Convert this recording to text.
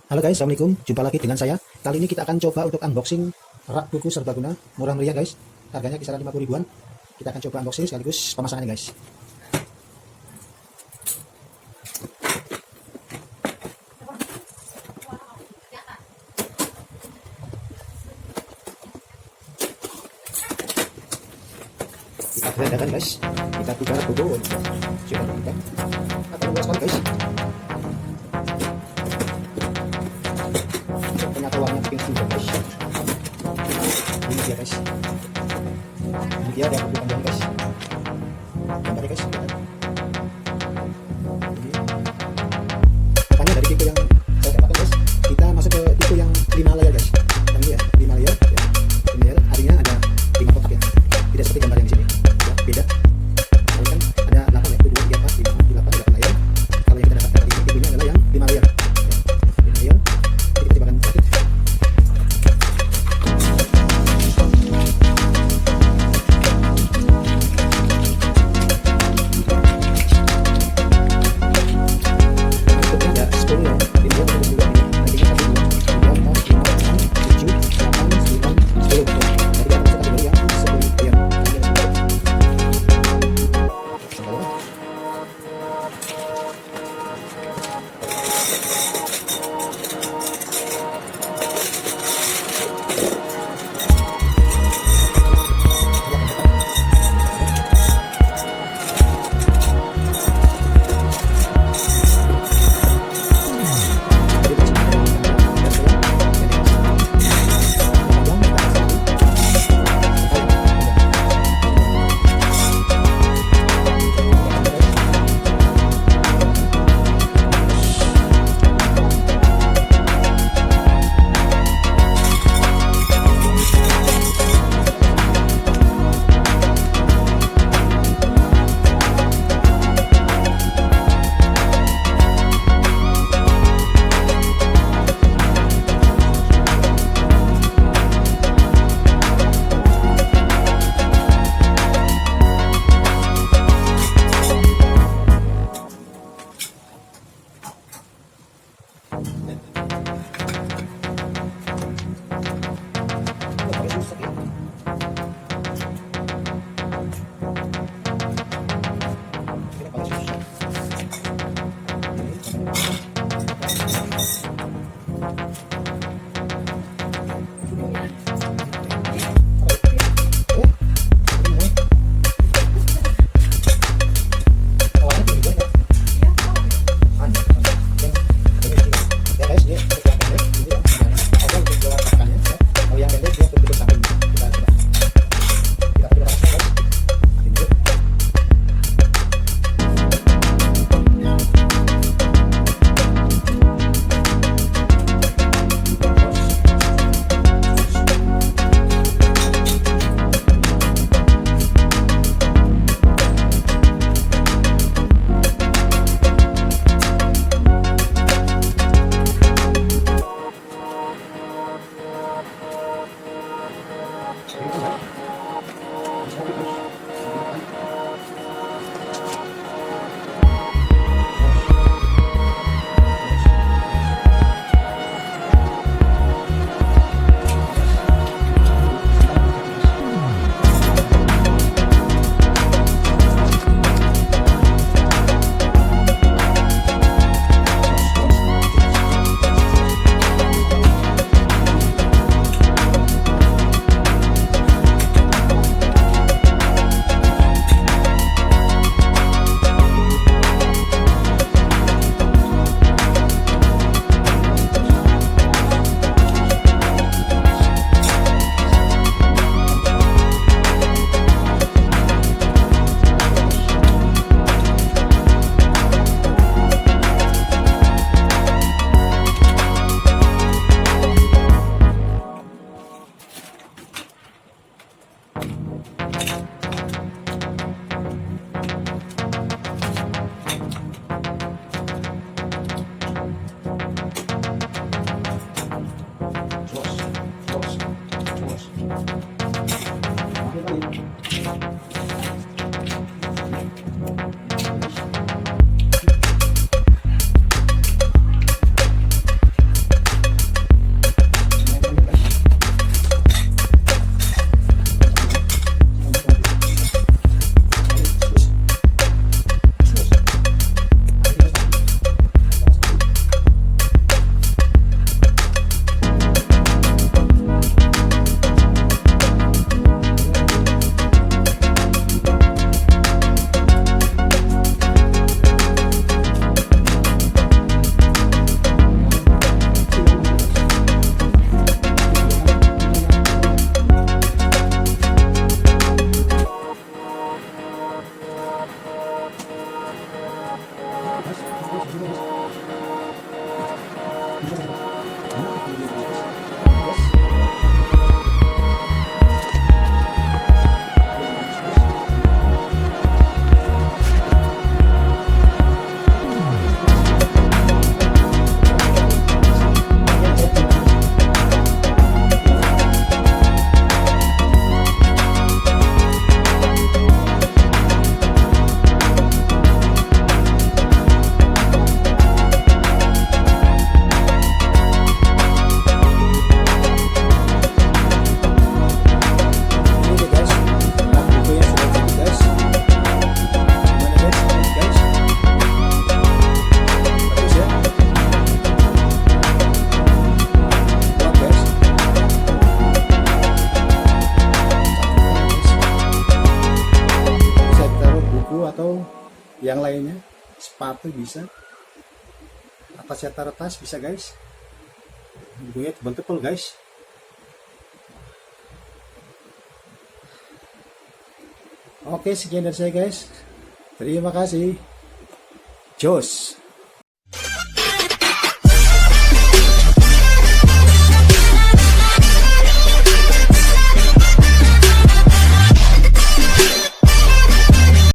Halo guys, assalamualaikum. Jumpa lagi dengan saya. Kali ini kita akan coba untuk unboxing rak buku serbaguna murah meriah guys. Harganya kisaran 50 ribuan. Kita akan coba unboxing sekaligus pemasangannya guys. Kita berandakan guys. Kita buka rak buku. Coba kita akan luas sekali guys. Ternyata warnanya pink juga guys. Ini dia guys. Ini dia ada buku panjang guys. Gambarnya guys. Ini. Rupanya dari buku yang saya dapatkan guys, kita masuk ke buku yang 5 layar guys. Dan ini ya 5 layar. Ya. 5 layar. Artinya ada 5 kotak ya. Tidak seperti gambar yang di sini. Ya, beda. Kalau kan ada 8 ya. 1, 2, 3, 4, 5, 6, 7, 8, 8 layar. Kalau yang kita dapatkan kali ini bukunya adalah yang 5 layar. Ya. 5 layar. Jadi kita akan praktik. Ya guys, ini atau yang lainnya, sepatu bisa, atasnya taruh tas bisa guys, bukunya tebal-tebal guys. Oke, sekian dari saya guys, terima kasih, jos.